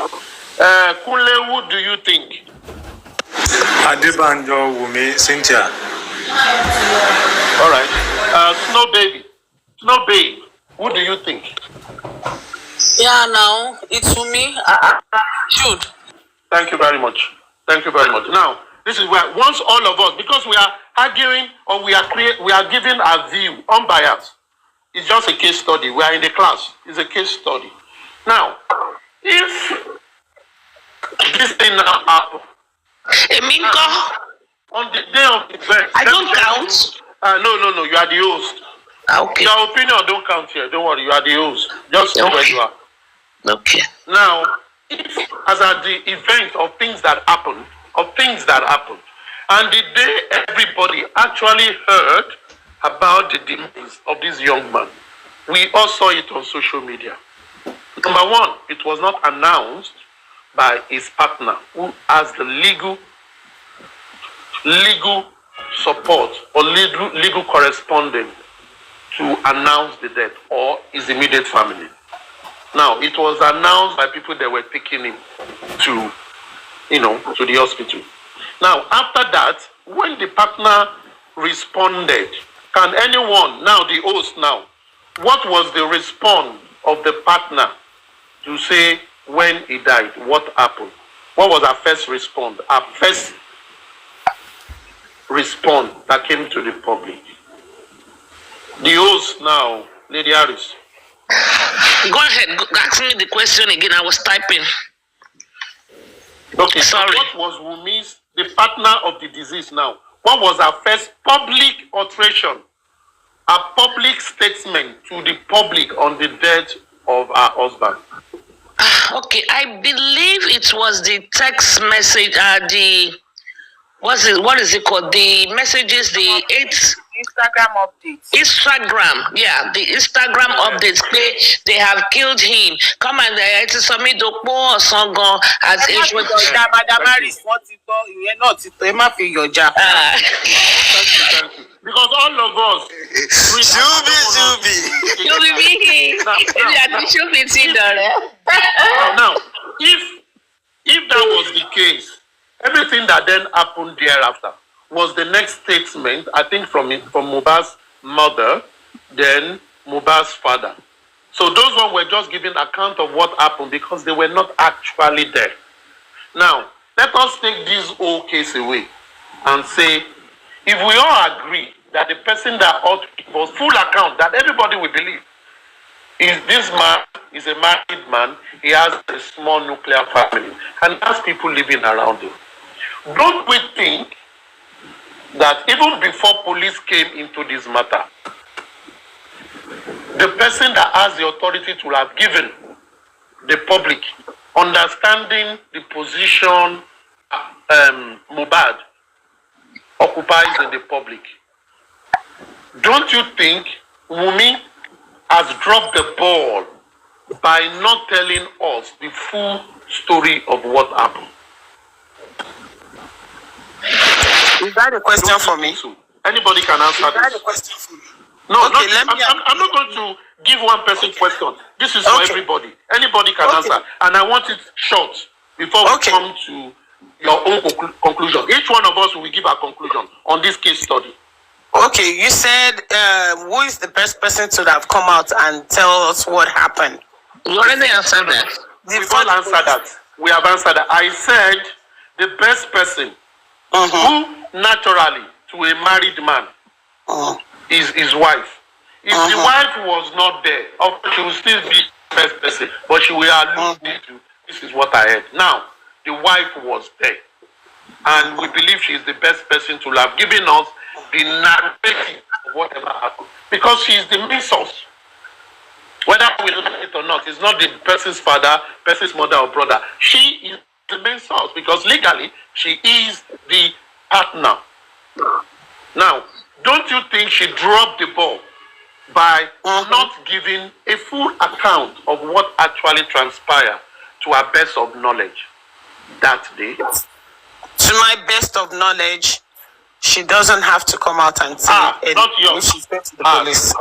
Kunle, who do you think? Adebanjo, Wunmi, Cynthia. All right. Snow Babe, who do you think? Yeah, now it's Wunmi. Should. Thank you very much. Now, this is where once all of us, because we are arguing or we are giving our view unbiased. It's just a case study. We are in the class. It's a case study. Now, if this thing now happens, on the day of the event, I don't count. No. You are the host. Okay. Your opinion don't count here. Don't worry. You are the host. Just where you are. Okay. Now, if as at the event of things that happened, and the day everybody actually heard about the demise of this young man, we all saw it on social media. Number one, it was not announced by his partner, who has the legal support or legal correspondent to announce the death, or his immediate family. Now, it was announced by people that were taking him to the hospital. Now, after that, when the partner responded, can anyone, now the host now, what was the response of the partner to say when he died, what happened? What was our first response? Our first response that came to the public. The host now, Lady Harris. Go ahead. Ask me the question again. I was typing. Okay. Sorry. What was Wunmi's, the partner of the deceased now? What was our first public alteration? A public statement to the public on the death of our husband? Okay, I believe it was the text message. What is it called? The messages. Instagram updates. Yeah, the Instagram updates. They have killed him. Come and submit the poor song as Madam Harris, Thank you. Because all of us. Now, if that was the case, everything that then happened thereafter was the next statement, I think, from Mohbad's mother, then Mohbad's father. So those ones were just giving account of what happened because they were not actually there. Now, let us take this whole case away and say, if we all agree that the person that ought to give us full account, that everybody will believe, is this man is a married man, he has a small nuclear family, and has people living around him. Don't we think that even before police came into this matter, the person that has the authority to have given the public, understanding the position Mohbad occupies in the public, don't you think Wunmi has dropped the ball by not telling us the full story of what happened. Is that a question for me? So anybody can answer Is that this. a question for me? No, Okay, I'm not going to give one person question. This is for everybody. Anybody can answer. And I want it short before we come to your own conclusion. Each one of us will give our conclusion on this case study. Okay, you said who is the best person to have come out and tell us what happened? You already answered that. We've all answered that. We have answered that. I said the best person who naturally to a married man is his wife. If the wife was not there, of course she will still be the best person, but she will allude to this is what I heard. Now, the wife was there, and we believe she is the best person to have given us the narrative of whatever happened, because she is the main source. Whether we like it or not, it's not the person's father, person's mother or brother. She is the main source because legally she is the partner. Now, don't you think she dropped the ball by not giving a full account of what actually transpired to her best of knowledge that day? To my best of knowledge, she doesn't have to come out and say not yours. She's going to the police.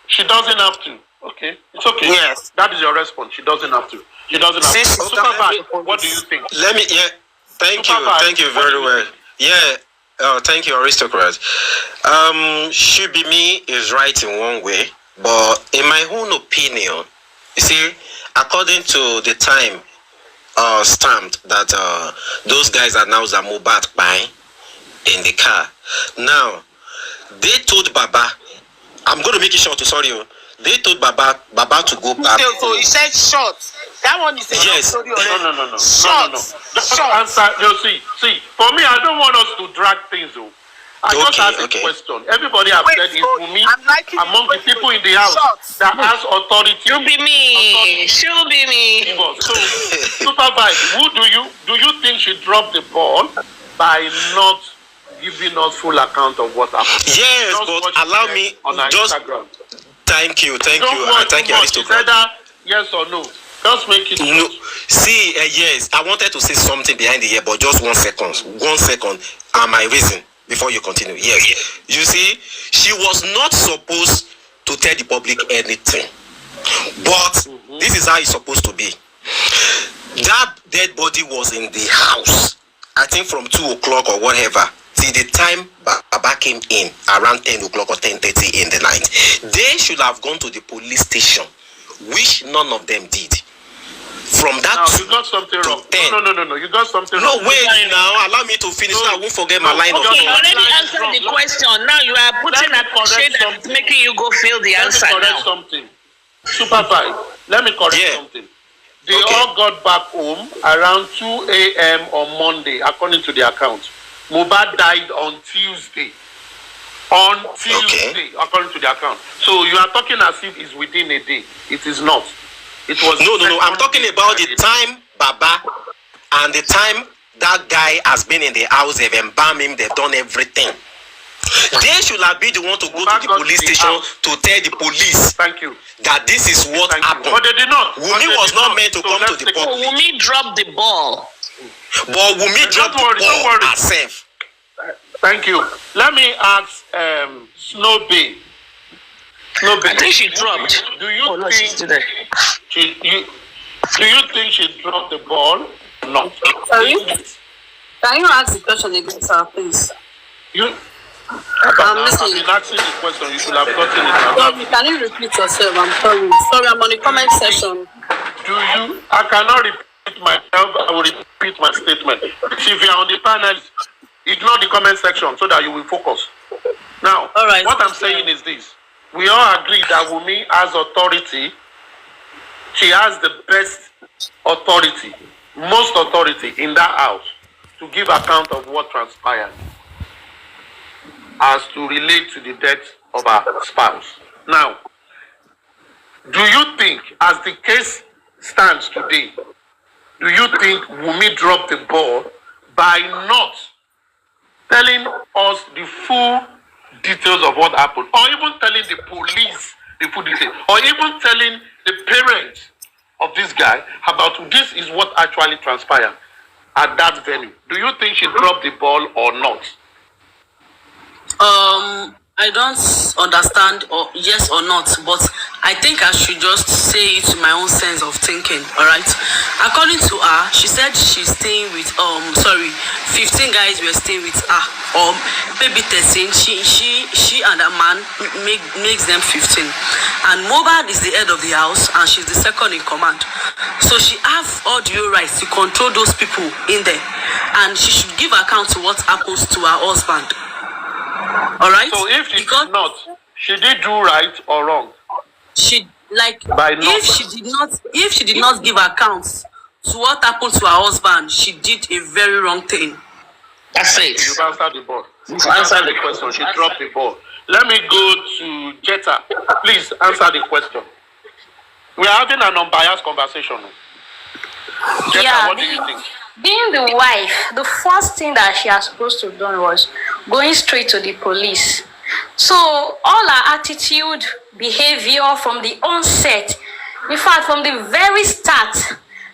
She doesn't have to. Okay, it's okay. Yes. That is your response. She doesn't have to. She doesn't have to. Supervisor, what do you think? Let me, thank you very well. Thank you, aristocrat. Should be me is right in one way, but in my own opinion, you see, according to the time stamped that those guys announced that Mohbad buying in the car. Now, they told Baba, I'm going to make it short, sorry. They told Baba to go back. So he said short. That one is a story already. No. Short. Answer. See. For me, I don't want us to drag things. I just asked a question. Everybody has said it's Wunmi among the people in the house that has authority. Should be me. Should be me. So, supervisor, do you think she dropped the ball by not giving us full account of what happened? Yes, but allow me on just Instagram. Thank you, aristocrat. Yes or no? Just make it. No. See, yes, I wanted to say something behind the ear, but just 1 second. 1 second. My reason before you continue. Yes. You see, she was not supposed to tell the public anything, but this is how it's supposed to be. That dead body was in the house, I think from 2 o'clock or whatever. See, the time Baba came in around 10 o'clock or 10:30 in the night. They should have gone to the police station, which none of them did. From that now, you got something wrong. 10. No. You got something wrong. No, wait now. Allow me to finish. I won't forget my line of thought. You already answered the question. Now you are putting a shade and it's making you go fill the answer now. Let me correct something. Supervise. Let me correct something. They all got back home around 2 a.m. on Monday, according to the account. Mohbad died on Tuesday. According to the account. So you are talking as if it's within a day. It is not. It was no. I'm talking about the time Baba and the time that guy has been in the house. They've embalmed him. They've done everything. They should have been the one to go to the police station to tell the police. Thank you. That this is what happened. But they did not. Wunmi was not meant to come to the public. Wunmi dropped the ball. But Wunmi dropped the ball herself. Thank you. Let me ask Snowbay. I think she dropped. Do you think she dropped the ball or not? Sorry? Can you ask the question again, sir, please? I'm asking the question. You should have gotten it. Sorry, can you repeat yourself? I'm sorry. Sorry, I'm on the comment section. I cannot repeat myself. I will repeat my statement. If you are on the panel, ignore the comment section so that you will focus. Now, what I'm saying is this. We all agree that Wunmi has authority. She has the best authority, most authority in that house to give account of what transpired as to relate to the death of her spouse. Now, do you think, as the case stands today, do you think Wunmi dropped the ball by not telling us the full details of what happened, or even telling the police put it in, or even telling the parents of this guy about this is what actually transpired at that venue. Do you think she dropped the ball or not? I don't understand or yes or not, but I think I should just say it to my own sense of thinking. All right. According to her, she said she's staying with 15 guys were staying with her, or maybe 13. She and a man makes them 15. And Mohbad is the head of the house, and she's the second in command. So she have all the rights to control those people in there, and she should give account to what happens to her husband. All right. So if she did not, she did do right or wrong? She if she did not give accounts to what happened to her husband, she did a very wrong thing. That's it. You've answered the ball. You've answered the question. She dropped the ball. Let me go to Jetta. Please answer the question. We are having an unbiased conversation. Jetta, what do you think? Being the wife, the first thing that she was supposed to have done was going straight to the police. So all her attitude, behavior from the onset, in fact from the very start,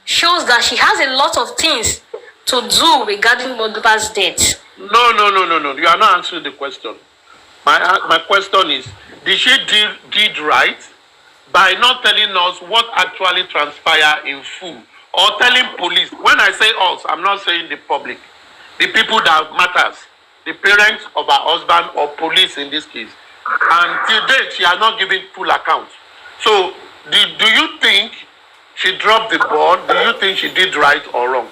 shows that she has a lot of things to do regarding Mohbad's death. No. You are not answering the question. My question is, did she did right by not telling us what actually transpired in full, or telling police? When I say us, I'm not saying the public, the people that matters, the parents of her husband or police in this case. And till date, she has not given full account. So, do you think she dropped the ball? Do you think she did right or wrong?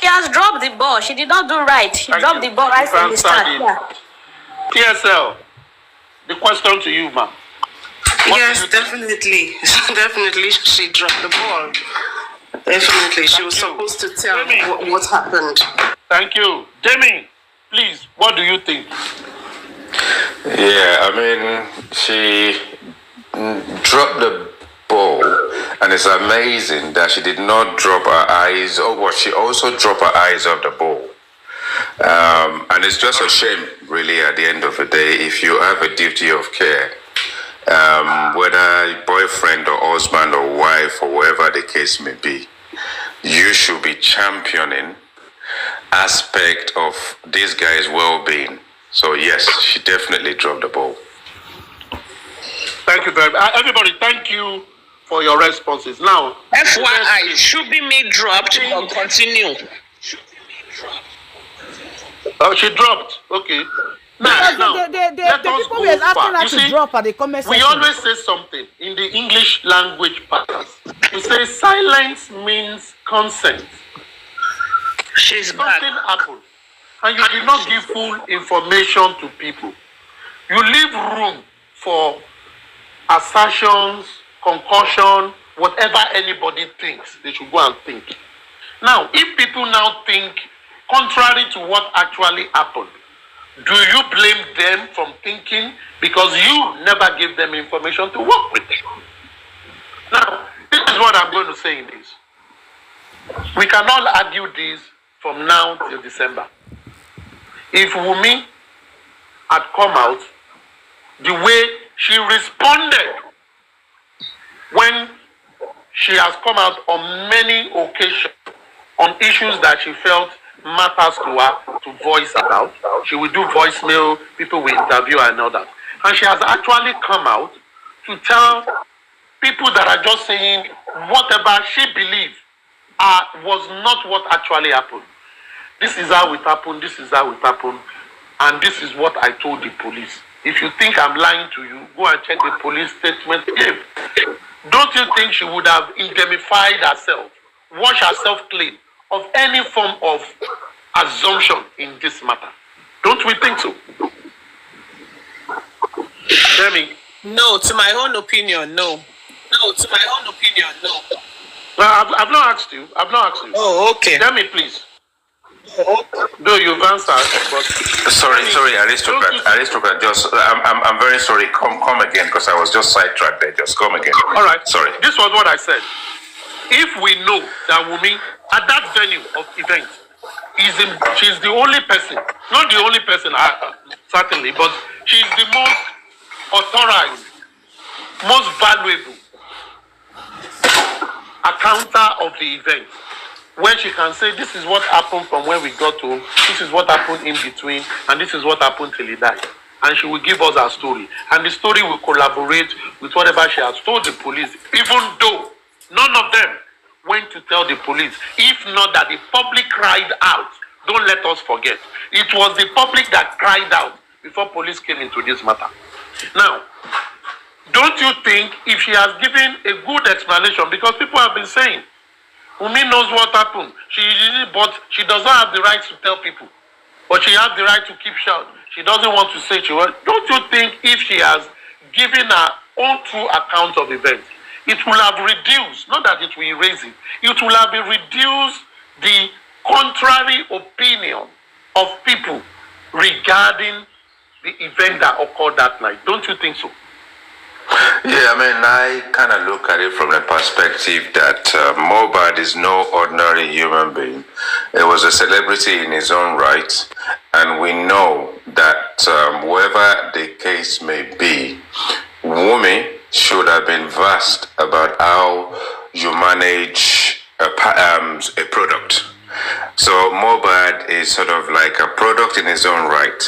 She has dropped the ball. She did not do right. She dropped the ball right from the start. Yeah. TSL, the question to you, ma'am. Yes, definitely. Definitely she dropped the ball. Definitely. She was supposed to tell what happened. Thank you. Demi, please, what do you think? Yeah, I mean, she dropped the ball, and it's amazing that she did not drop her eyes, or she also dropped her eyes off the ball. And it's just a shame, really, at the end of the day, if you have a duty of care, whether boyfriend or husband or wife or whatever the case may be, you should be championing aspect of this guy's well-being. So yes, she definitely dropped the ball. Thank you very much. Everybody, thank you for your responses. Now, FYI, should be made dropped or continue. Oh, she dropped. Okay. Now, let us people were asking her to drop at the comment section. We always say something in the English language patterns. We say silence means consent. Something happened, and you did not give full information to people. You leave room for assertions, concussion, whatever anybody thinks, they should go and think. Now, if people now think contrary to what actually happened, do you blame them from thinking because you never gave them information to work with? Now, this is what I'm going to say in this. We cannot argue this from now till December. If Wunmi had come out the way she responded when she has come out on many occasions on issues that she felt matters to her to voice about. She will do voicemail, people will interview her and all that. And she has actually come out to tell people that are just saying whatever she believes was not what actually happened. This is how it happened, this is how it happened, and this is what I told the police. If you think I'm lying to you, go and check the police statement again. Don't you think she would have indemnified herself, washed herself clean of any form of assumption in this matter? Don't we think so? Demi? No, to my own opinion, no. No, to my own opinion, no. Well, I've not asked you. I've not asked you. Oh, okay. Demi, please. No, you've answered. But Sorry, aristocrat. Just, I'm very sorry. Come again, because I was just sidetracked there. Just come again. All right. Sorry. This was what I said. If we know that Wunmi at that venue of event she's the only person, not the only person, certainly, but she's the most authorized most valuable accounter of the event, where she can say, this is what happened from where we got to, this is what happened in between, and this is what happened till he died. And she will give us her story. And the story will collaborate with whatever she has told the police, even though none of them went to tell the police. If not that the public cried out. Don't let us forget. It was the public that cried out before police came into this matter. Now, don't you think if she has given a good explanation, because people have been saying, Wunmi knows what happened, but she does not have the right to tell people. But she has the right to keep short. She doesn't want to say she was. Don't you think if she has given her own true account of events, it will have reduced, not that it will erase it, it will have reduced the contrary opinion of people regarding the event that occurred that night? Don't you think so? Yeah, I mean, I kind of look at it from the perspective that Mohbad is no ordinary human being. It was a celebrity in his own right, and we know that whoever the case may be, Wunmi should have been versed about how you manage a product. So Mohbad is sort of like a product in his own right,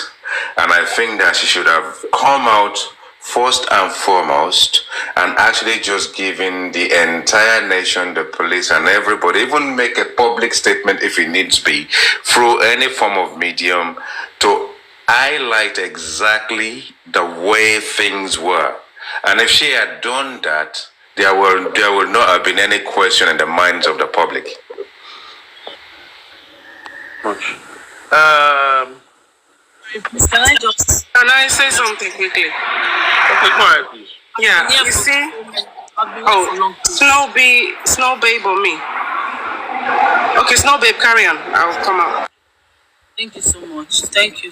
and I think that she should have come out first and foremost and actually just giving the entire nation, the police and everybody, even make a public statement if it needs be, through any form of medium, to highlight exactly the way things were. And if she had done that, there will not have been any question in the minds of the public. Can I say something quickly? Okay, go ahead, please. Yeah, you see? Oh, Snow Babe or me? Okay, Snow Babe, carry on. I'll come out. Thank you so much. Thank you.